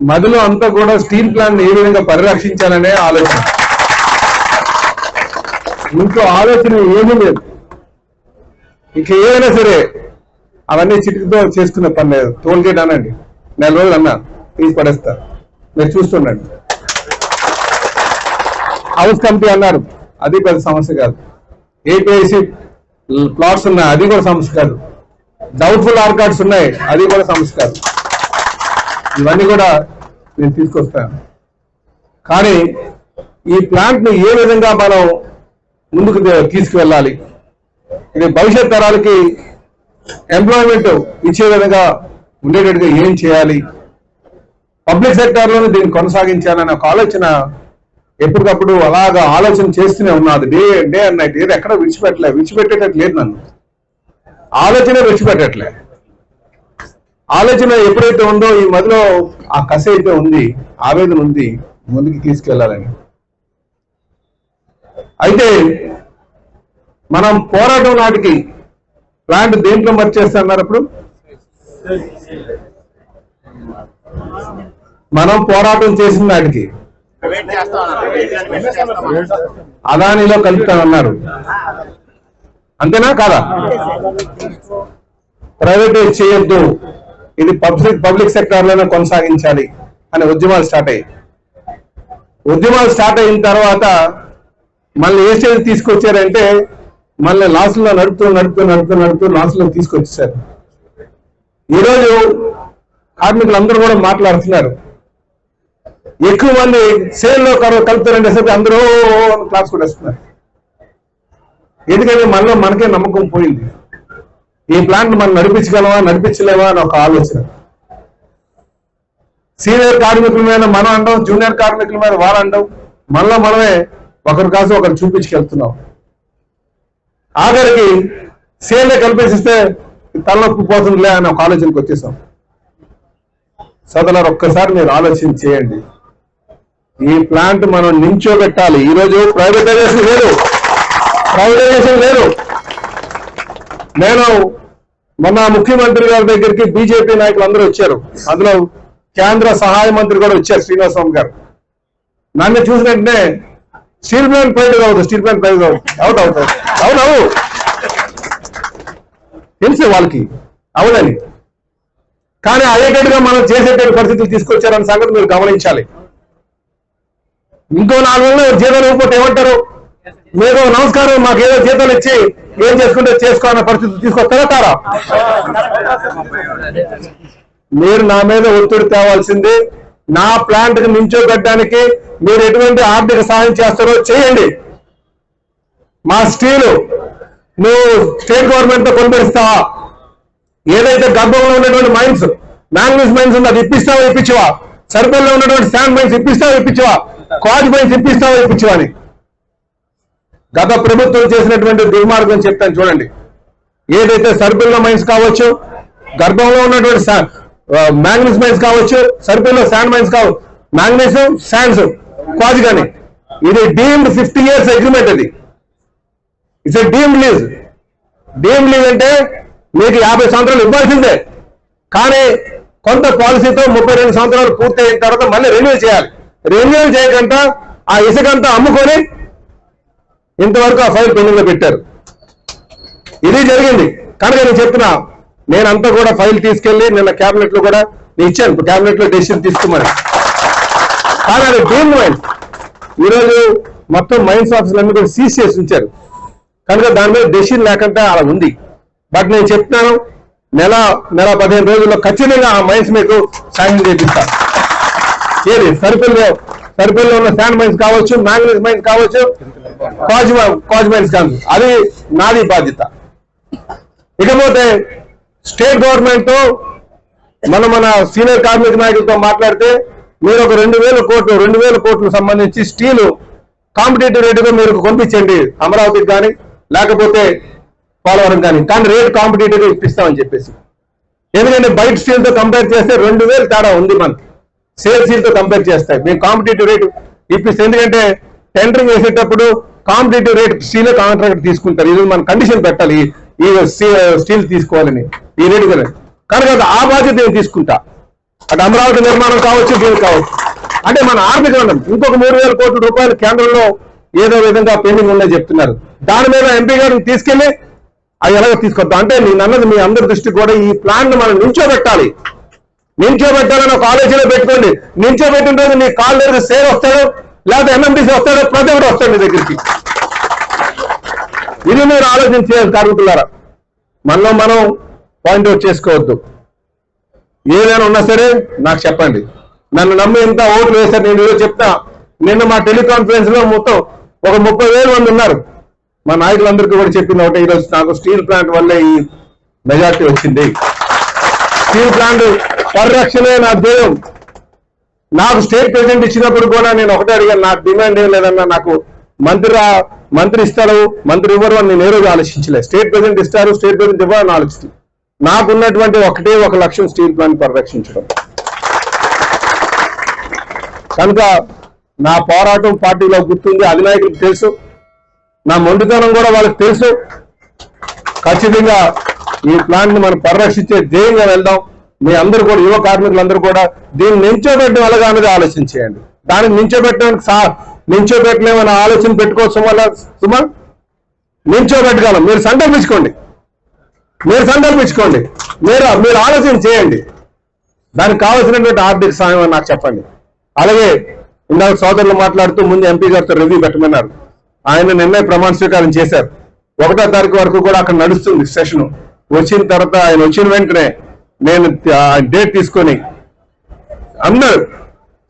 మదిలో అంతా కూడా స్టీల్ ప్లాంట్ ఏ విధంగా పరిరక్షించాలనే ఆలోచన. ఇంట్లో ఆలోచన ఏమీ లేదు. ఇక ఏమైనా సరే అవన్నీ చిటికతో చేసుకునే పని లేదు. టోల్గేట్ అనండి, 4 రోజులు అన్నా తీసి పడేస్తా, మీరు చూస్తుండండి. హౌస్ కమిటీ అన్నారు, అది పెద్ద సమస్య కాదు. ఏపీఐసి ప్లాట్స్ ఉన్నాయి, అది కూడా సమస్య కాదు. డౌట్ఫుల్ ఆర్ కార్డ్స్ ఉన్నాయి, అది కూడా సమస్య కాదు. ఇవన్నీ కూడా నేను తీసుకొస్తాను. కానీ ఈ ప్లాంట్ని ఏ విధంగా మనం ముందుకు తీసుకువెళ్ళాలి, ఇది భవిష్యత్ తరాలకి ఎంప్లాయ్మెంట్ ఇచ్చే విధంగా ఉండేటట్టుగా ఏం చేయాలి, పబ్లిక్ సెక్టార్లోనే దీన్ని కొనసాగించాలనే ఒక ఆలోచన ఎప్పటికప్పుడు అలాగా ఆలోచన చేస్తూనే ఉన్నది. Day and night. ఏదో ఎక్కడ విడిచిపెట్టేటట్టు లేదు. నన్ను ఆలోచన విడిచిపెట్టట్లే. ఆలోచన ఎప్పుడైతే ఉందో ఈ మధ్యలో ఆ కసి అయితే ఉంది, ఆవేదన ఉంది, ముందుకు తీసుకెళ్లాలని. అయితే మనం పోరాటం నాటికి ప్లాంట్ దేంట్లో మర్చేస్తున్నారు? అప్పుడు మనం పోరాటం చేసిన నాటికి అదానిలో కలుపుతామన్నారు. అంతేనా కాదా? ప్రైవేటైజ్ చేయొద్దు, ఇది పబ్లిక్ సెక్టార్ లోనే కొనసాగించాలి అనే ఉద్యమాలు స్టార్ట్ అయ్యాయి. ఉద్యమాలు స్టార్ట్ అయిన తర్వాత మళ్ళీ ఏ స్టేజ్ తీసుకొచ్చారంటే మళ్ళీ లాస్లో నడుపుతూ లాస్లో తీసుకొచ్చేసారు. ఈరోజు కార్మికులందరూ కూడా మాట్లాడుతున్నారు. ఎక్కువ మంది సేల్లో కలుపుతారంటే సరే అందరూ క్లాస్ కూడా వస్తున్నారు. ఎందుకంటే మనలో మనకే నమ్మకం పోయింది. ఈ ప్లాంట్ మనం నడిపించలేమా అని ఒక ఆలోచన. సీనియర్ కార్మికుల మీద మనం అంటాం, జూనియర్ కార్మికుల మీద వాళ్ళు అంటాం. మనలో మనమే ఒకరి కాసు ఒకరు చూపించుకెళ్తున్నాం. ఆఖరికి సేల్లో కలిపేసిస్తే తలనొప్పి పోతుందిలే అని ఒక ఆలోచనకు వచ్చేసాం. సోదరులారా, ఒక్కసారి మీరు ఆలోచన చేయండి. ఈ ప్లాంట్ మనం నించోబెట్టాలి. ఈరోజు ప్రైవేటైజేషన్ లేదు. నేను మొన్న ముఖ్యమంత్రి గారి దగ్గరికి బీజేపీ నాయకులు అందరూ వచ్చారు. అందులో కేంద్ర సహాయ మంత్రి కూడా వచ్చారు, శ్రీనివాసరావు గారు. నన్ను చూసిన వెంటనే స్టీల్ ప్లాంట్ ప్రైవేట్ అవుట్ అవుతారు. అవునవు తెలుసు వాళ్ళకి అవునని. కానీ అయ్యేటట్టుగా మనం చేసేటట్టు పరిస్థితులు తీసుకొచ్చారన్న సంగతి మీరు గమనించాలి. ఇంకో 4 నెలలు జీతాలు ఇవ్వకపోతే ఏమంటారు? మీరు నమస్కారం, మాకేదో జీతాలు ఇచ్చి ఏం చేసుకుంటే చేసుకోవాలన్న పరిస్థితి తీసుకొస్తారా తారా? మీరు నా మీద ఒత్తిడి తేవాల్సిందే. నా ప్లాంట్ కి నించోబెట్టడానికి మీరు ఎటువంటి ఆర్థిక సహాయం చేస్తారో చేయండి. మా స్టీలు నువ్వు స్టేట్ గవర్నమెంట్ తో కొనిపెడతావా? ఏదైతే గర్భంలో ఉన్నటువంటి మైన్స్, మ్యాంగనీస్ మైన్స్ ఉందో అది ఇప్పించవా? సర్కిల్లో ఉన్నటువంటి శాండ్ మైన్స్ ఇప్పించవా? క్వాజ్ మైన్స్ ఇప్పించవా అని గత ప్రభుత్వం చేసినటువంటి దుర్మార్గం చెప్తాను చూడండి. ఏదైతే సర్కిల్లో మైన్స్ కావచ్చు, గర్భంలో ఉన్నటువంటి మ్యాంగనీస్ మైన్స్ కావచ్చు, సర్కిల్లో శాండ్ మైన్స్ కావచ్చు, మ్యాంగనీస్ శాండ్స్ క్వాజ్ కానీ, ఇది డీమ్డ్ 50 years అగ్రిమెంట్. అది it's a deemed lease. Deemed lease అంటే మీకు 50 సంవత్సరాలు ఇవ్వాల్సిందే. కానీ కొంత పాలసీతో 32 సంవత్సరాలు పూర్తి అయిన తర్వాత మళ్ళీ రెన్యూల్ చేయాలి. రెన్యూల్ చేయకుండా ఆ ఇసుకంతా అమ్ముకొని ఇంతవరకు ఆ ఫైల్ పెండింగ్ లో పెట్టారు. ఇది జరిగింది. కనుక నేను చెప్తున్నా, నేనంతా కూడా ఫైల్ తీసుకెళ్లి నిన్న క్యాబినెట్ లో కూడా ఇచ్చాను. క్యాబినెట్ లో డెసిషన్ తీసుకోమని. కానీ అది డీమ్డ్ మైన్స్. ఈరోజు మొత్తం మైన్స్ ఆఫీసులన్నీ కూడా సీజ్ చేసి ఉంచారు. కనుక దాని మీద డెసిషన్ లేకుండా అలా ఉంది. బట్ నేను చెప్తున్నాను, నెల 15 రోజుల్లో ఖచ్చితంగా ఆ మైన్స్ మీకు శాంక్షన్ చేపిస్తాను. ఏది సర్కిల్లో ఉన్న శాండ్ మైన్స్ కావచ్చు, మ్యాంగనీస్ మైన్స్ కావచ్చు, క్వాజ్ మైన్స్ కావచ్చు, అది నాది బాధ్యత. ఇకపోతే స్టేట్ గవర్నమెంట్ తో మన సీనియర్ కార్మిక నాయకులతో మాట్లాడితే మీరు ఒక 2,000 కోట్లు సంబంధించి స్టీలు కాంపిటేటివ్ రేటుగా మీరు కొనిపించండి, అమరావతికి కానీ లేకపోతే పోలవరం కానీ రేట్ కాంపిటేటివ్ ఇప్పిస్తామని చెప్పేసి. ఎందుకంటే బయట స్టీల్ తో కంపేర్ చేస్తే 2,000 తేడా ఉంది. మనకి సేల్ స్టీల్ తో కంపేర్ చేస్తాయి. మేము కాంపిటేటివ్ రేటు ఇప్పిస్తే, ఎందుకంటే టెండరింగ్ వేసేటప్పుడు కాంపిటేటివ్ రేట్ స్టీల్ కాంట్రాక్ట్ తీసుకుంటారు. ఇది మనం కండిషన్ పెట్టాలి, ఈ స్టీల్ తీసుకోవాలని ఈ రేటు కదా. కనుక ఆ బాధ్యత నేను తీసుకుంటా. అటు అమరావతి నిర్మాణం కావచ్చు, దీనికి కావచ్చు. అంటే మన ఆర్థిక వనరు ఇంకొక 3,000 కోట్ల రూపాయలు కేంద్రంలో ఏదో విధంగా పెండింగ్ ఉందని చెప్తున్నారు. దాని మీద ఎంపీ గారిని తీసుకెళ్లి అది ఎలాగో తీసుకొద్దాం. అంటే నేను అన్నది మీ అందరి దృష్టి కూడా ఈ ప్లాన్ ను మనం నిల్చోబెట్టాలని ఒక ఆలోచన పెట్టుకోండి. నిల్చోబెట్టిన రోజు నీ కాల్ దగ్గర సేర్ వస్తాడు, లేకపోతే ఎంఎంటీసీ వస్తాడు, ప్రతి ఒక్కరు వస్తాడు నీ దగ్గరికి. ఇది మీరు ఆలోచన చేయాలి కార్మికులారా. మనలో మనం పాయింట్అవుట్ చేసుకోవద్దు. ఏదైనా ఉన్నా సరే నాకు చెప్పండి. నన్ను నమ్మి ఇంత ఓట్లు వేశారు. నేను ఈరోజు చెప్తా, నిన్న మా టెలికాన్ఫరెన్స్ లో మొత్తం ఒక 30,000 మంది ఉన్నారు. మా నాయకులందరికీ కూడా చెప్పింది ఒకటే, ఈరోజు నాకు స్టీల్ ప్లాంట్ వల్లే ఈ మెజార్టీ వచ్చింది. స్టీల్ ప్లాంట్ పరిరక్షణే నా ధ్యేయం. నాకు స్టేట్ ప్రెసిడెంట్ ఇచ్చినప్పుడు కూడా నేను ఒకటే అడిగాను, నాకు డిమాండ్ ఏం లేదన్నా, నాకు మంత్రి ఇస్తాడు, మంత్రి ఇవ్వరు అని నేను ఏ రోజు ఆలోచించలేదు. స్టేట్ ప్రెసిడెంట్ ఇస్తారు, స్టేట్ ప్రెసిడెంట్ ఇవ్వరు అని ఆలోచిస్తుంది. నాకున్నటువంటి ఒకటే ఒక లక్ష్యం స్టీల్ ప్లాంట్ పరిరక్షించడం. కనుక నా పోరాటం పార్టీలో గుర్తుంది, అధినాయకులకు తెలుసు, నా మొండితనం కూడా వాళ్ళకి తెలుసు. ఖచ్చితంగా ఈ ప్లాంట్ ని మనం పరిరక్షించే ధ్యేయంగా వెళ్దాం. మీ అందరూ కూడా, యువ కార్మికులందరూ కూడా దీన్ని నించోబెట్టడం ఎలాగా అనేది ఆలోచన చేయండి. దానికి నించోబెట్టలేమని ఆలోచన పెట్టుకోవచ్చు వల్ల సుమా నించోబెట్టగలం. మీరు సంకల్పించుకోండి, మీరు ఆలోచన చేయండి. దానికి కావాల్సినటువంటి ఆర్థిక సాయం అని నాకు చెప్పండి. అలాగే ఇందాక సోదరులు మాట్లాడుతూ ముందు ఎంపీ గారితో రివ్యూ పెట్టమన్నారు. ఆయన నిన్నే ప్రమాణ స్వీకారం చేశారు. 1వ తారీఖు వరకు కూడా అక్కడ నడుస్తుంది సెషన్. వచ్చిన తర్వాత ఆయన వచ్చిన వెంటనే నేను డేట్ తీసుకొని అందరూ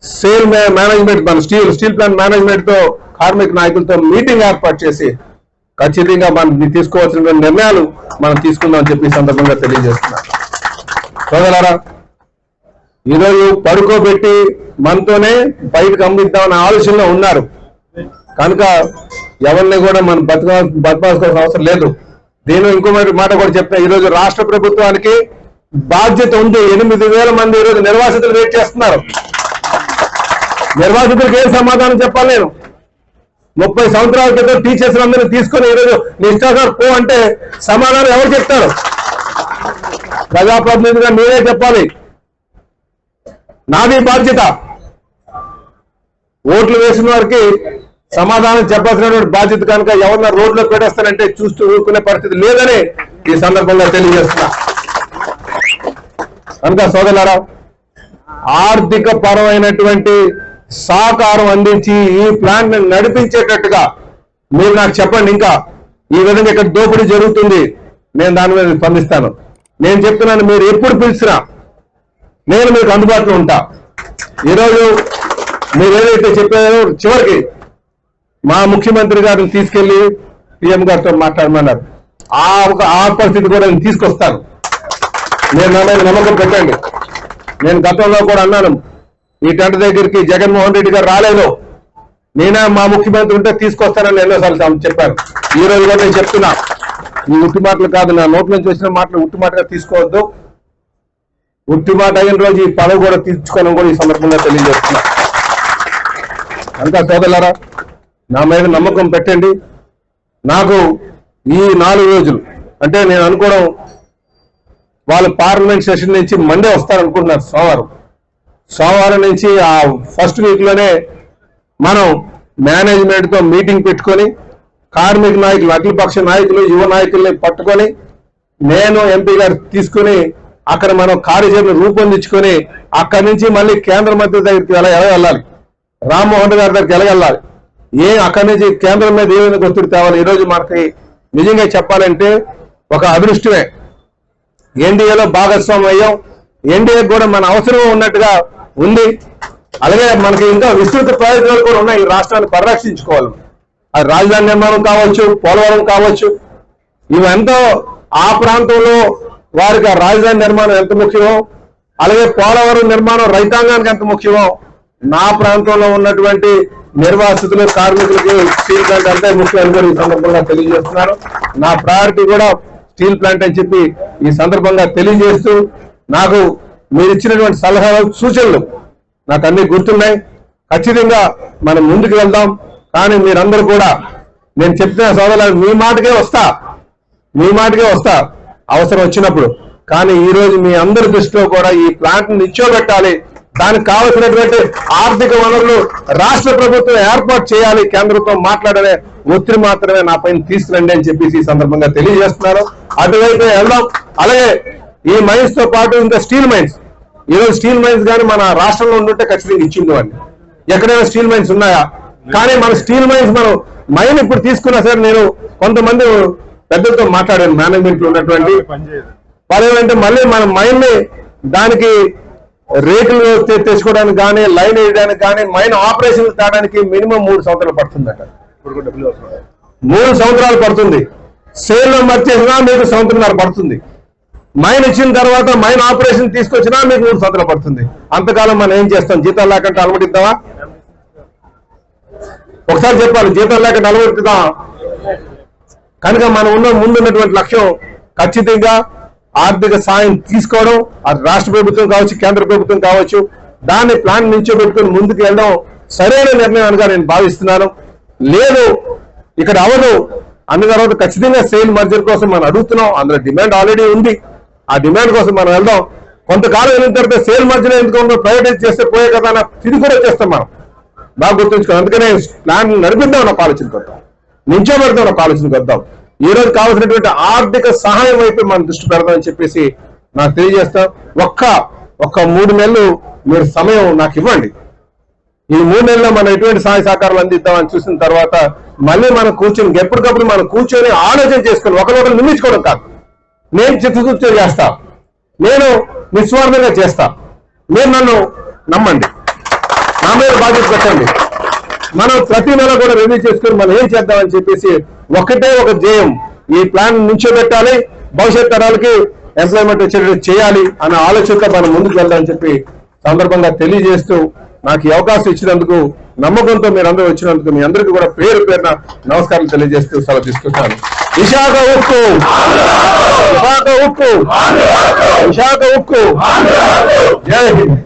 సేల్ మేనేజ్మెంట్, మన స్టీల్ ప్లాంట్ మేనేజ్మెంట్ తో, కార్మిక నాయకులతో మీటింగ్ ఏర్పాటు చేసి ఖచ్చితంగా మనం తీసుకోవాల్సిన నిర్ణయాలు మనం తీసుకుందామని చెప్పి సందర్భంగా తెలియజేస్తున్నాను. సోదరులారా, ఈరోజు పడుకోబెట్టి మనతోనే బయటకు అమ్మిద్దామనే ఆలోచనలో ఉన్నారు. కనుక ఎవరిని కూడా మనం బతకాల్సిన అవసరం లేదు. దీని ఇంకో మాట కూడా చెప్తా, ఈరోజు రాష్ట్ర ప్రభుత్వానికి బాధ్యత ఉంది. 8,000 మంది ఈరోజు నిర్వాసితులు వెయిట్ చేస్తున్నారు. నిర్వాసితులకు ఏం సమాధానం చెప్పాలి నేను? 30 సంవత్సరాల క్రితం టీచర్స్ అందరినీ తీసుకొని ఈరోజు నిష్ఠాసార్ పో అంటే సమాధానం ఎవరు చెప్తారు? ప్రజాప్రతినిధిగా మీరే చెప్పాలి. నాది బాధ్యత. ఓట్లు వేసిన వారికి సమాధానం చెప్పాల్సినటువంటి బాధ్యత. కనుక ఎవరన్నా రోడ్లో పెట్టేస్తారంటే చూస్తూ ఊరుకునే పరిస్థితి లేదని ఈ సందర్భంగా తెలియజేస్తున్నా. కనుక సోదరులారా, ఆర్థిక పరమైనటువంటి సహకారం అందించి ఈ ప్లాంట్ ని నడిపించేటట్టుగా మీరు నాకు చెప్పండి. ఇంకా ఈ విధంగా ఇక్కడ దోపిడీ జరుగుతుంది, నేను దాని మీద స్పందిస్తాను. నేను చెప్తున్నాను, మీరు ఎప్పుడు పిలిచినా నేను మీకు అందుబాటులో ఉంటా. ఈరోజు మీరు ఏదైతే చెప్పారో చివరికి మా ముఖ్యమంత్రి గారిని తీసుకెళ్లి పిఎం గారితో మాట్లాడమన్నారు. ఆ పరిస్థితి కూడా నేను తీసుకొస్తాను. నేను నా మీద నమ్మకం పెట్టండి. నేను గతంలో కూడా అన్నాను, ఈ టెంట్ దగ్గరికి జగన్మోహన్ రెడ్డి గారు రాలేదు, నేనే మా ముఖ్యమంత్రి ఉంటే తీసుకొస్తానని ఎన్నోసార్లు చెప్పాను. ఈ రోజు కూడా నేను చెప్తున్నా, ఈ ఉట్టి మాటలు కాదు, నా నోటి నుంచి వచ్చిన మాటలు ఉట్టి మాటగా తీసుకోవద్దు. ఉట్టి మాట అయిన రోజు ఈ పదవి కూడా తీర్చుకోవడం కూడా ఈ సందర్భంగా తెలియజేస్తున్నా. అంతా సోదరులారా, నా మీద నమ్మకం పెట్టండి. నాకు ఈ 4 రోజులు అంటే నేను అనుకోవడం, వాళ్ళు పార్లమెంట్ సెషన్ నుంచి మండే వస్తారనుకుంటున్నారు. సోమవారం నుంచి ఆ ఫస్ట్ వీక్ లోనే మనం మేనేజ్మెంట్ తో మీటింగ్ పెట్టుకొని కార్మిక నాయకులు, అఖిలపక్ష నాయకులు, యువ నాయకుల్ని పట్టుకొని నేను ఎంపీ గారు తీసుకుని అక్కడ మనం కార్యాచరణ రూపొందించుకొని అక్కడి నుంచి మళ్ళీ కేంద్ర మంత్రి దగ్గరికి ఎలా వెళ్ళాలి, రామ్మోహన్ గారి దగ్గరికి వెళ్ళాలి, అక్కడి నుంచి కేంద్రం మీద ఏమైనా ఒత్తిడి తేవాలి. ఈరోజు మనకి నిజంగా చెప్పాలంటే ఒక అదృష్టమే. ఎన్డీఏలో భాగస్వామ్యం అయ్యాం. ఎన్డీఏ కూడా మన అవసరం ఉన్నట్టుగా ఉంది. అలాగే మనకి ఇంకా విస్తృత ప్రయోజనాలు కూడా ఉన్నాయి. ఈ రాష్ట్రాన్ని పరిరక్షించుకోవాలి. అది రాజధాని నిర్మాణం కావచ్చు, పోలవరం కావచ్చు, ఇవంతా ఆ ప్రాంతంలో వారికి ఆ రాజధాని నిర్మాణం ఎంత ముఖ్యమో, అలాగే పోలవరం నిర్మాణం రైతాంగానికి ఎంత ముఖ్యమో, నా ప్రాంతంలో ఉన్నటువంటి నిర్వాసితులు, కార్మికులకు స్టీల్ ప్లాంట్ అంతే ముఖ్యం కూడా ఈ సందర్భంగా తెలియజేస్తున్నారు. నా ప్రయారిటీ కూడా స్టీల్ ప్లాంట్ అని చెప్పి ఈ సందర్భంగా తెలియజేస్తూ, నాకు మీరు ఇచ్చినటువంటి సలహాలు, సూచనలు నాకు అన్ని గుర్తున్నాయి. ఖచ్చితంగా మనం ముందుకు వెళ్దాం. కానీ మీరందరూ కూడా నేను చెప్తున్న సోదరులు, మీ మాటకే వస్తా అవసరం వచ్చినప్పుడు. కానీ ఈ రోజు మీ అందరి దృష్టిలో కూడా ఈ ప్లాంట్ నిల్చోబెట్టాలి, దానికి కావలసినటువంటి ఆర్థిక వనరులు రాష్ట్ర ప్రభుత్వం ఏర్పాటు చేయాలి, కేంద్రంతో మాట్లాడే ఒత్తిడి మాత్రమే నా పైన తీసుకురండి అని చెప్పేసి ఈ సందర్భంగా తెలియజేస్తున్నారు. అటువైపు వెళ్దాం. అలాగే ఈ మైన్స్ తో పాటు ఇంకా స్టీల్ మైన్స్, ఈరోజు స్టీల్ మైన్స్ కానీ మన రాష్ట్రంలో ఉండుంటే ఖచ్చితంగా ఇచ్చిండేవాడిని. ఎక్కడైనా స్టీల్ మైన్స్ ఉన్నాయా? కానీ మన స్టీల్ మైన్స్ మనం మైన్ ఇప్పుడు తీసుకున్నా సరే, నేను కొంతమంది పెద్దలతో మాట్లాడాను మేనేజ్మెంట్ లో ఉన్నటువంటి వాళ్ళు ఏమంటే మళ్ళీ మన మైన్ ని దానికి రేకులు తెచ్చుకోవడానికి కానీ లైన్ వేయడానికి కానీ మైన్ ఆపరేషన్ తేడానికి మినిమం 3 సంవత్సరాలు పడుతుందట. 3 సంవత్సరాలు పడుతుంది. సేల్ లో మర్చేసినా మీకు 1.5 సంవత్సరాలు పడుతుంది. మైన్ ఇచ్చిన తర్వాత మైన్ ఆపరేషన్ తీసుకొచ్చినా మీకు 3 సంవత్సరాలు పడుతుంది. అంతకాలం మనం ఏం చేస్తాం? జీతాలు లేకుండా అలమటిద్దామా? ఒకసారి చెప్పాలి, జీతాలు లేకుండా అలమటిద్దామా? కనుక మనం ముందున్నటువంటి లక్ష్యం ఖచ్చితంగా ఆర్థిక సాయం తీసుకోవడం, అది రాష్ట్ర ప్రభుత్వం కావచ్చు, కేంద్ర ప్రభుత్వం కావచ్చు, దాన్ని ప్లాన్ నిల్చోబెట్టుకుని ముందుకు వెళ్ళడం సరైన నిర్ణయంగా నేను భావిస్తున్నాను. లేదు ఇక్కడ అవదు అన్న తర్వాత ఖచ్చితంగా సేల్ మర్జర్ కోసం మనం అడుగుతున్నాం. అందులో డిమాండ్ ఆల్రెడీ ఉంది. ఆ డిమాండ్ కోసం మనం వెళ్దాం. కొంతకాలం వెళ్ళిన తర్వాత సేల్ మర్జర్ ఎందుకు ప్రైవేటైజ్ చేస్తే పోయే కదా అన్న ఇది కూడా చేస్తాం. మనం బాగా గుర్తుంచుకోవాలి. అందుకనే ప్లాన్ నడిపిద్దాం ఒక ఆలోచనకు వద్దాం, నిల్చోబెడదాం ఒక ఆలోచనకు వద్దాం. ఈ రోజు కావాల్సినటువంటి ఆర్థిక సహాయం వైపు మనం దృష్టి పెడదామని చెప్పేసి నాకు తెలియజేస్తాం. ఒక్క 3 నెలలు మీరు సమయం నాకు ఇవ్వండి. ఈ 3 నెలల్లో మనం ఎటువంటి సహాయ సహకారాలు అందిద్దామని చూసిన తర్వాత మళ్ళీ మనం కూర్చొని ఎప్పటికప్పుడు మనం కూర్చొని ఆలోచన చేసుకుని ఒకరినొకరు నిందించుకోవడం కాదు. నేను చిత్తశుద్ధితో చేస్తా, నేను నిస్వార్థంగా చేస్తా, మీరు నన్ను నమ్మండి, నా మీద బాధ్యత పెట్టండి. మనం ప్రతి నెల కూడా రివ్యూ చేసుకుని మనం ఏం చేద్దామని చెప్పేసి ఒకటే ఒక ధ్యేయం, ఈ ప్లాన్ నిల్చోబెట్టాలి, భవిష్యత్ తరాలకి ఎంప్లాయ్మెంట్ వచ్చేటట్టు చేయాలి అనే ఆలోచనతో మనం ముందుకు వెళ్దామని చెప్పి సందర్భంగా తెలియజేస్తూ నాకు ఈ అవకాశం ఇచ్చినందుకు, నమ్మకంతో మీరందరూ వచ్చినందుకు మీ అందరికీ కూడా పేరు పేరున నమస్కారం తెలియజేస్తూ సెలవు తీసుకుంటాను. విశాఖ ఉక్కు, విశాఖ ఉక్కు, విశాఖ ఉక్కు. జై హింద్.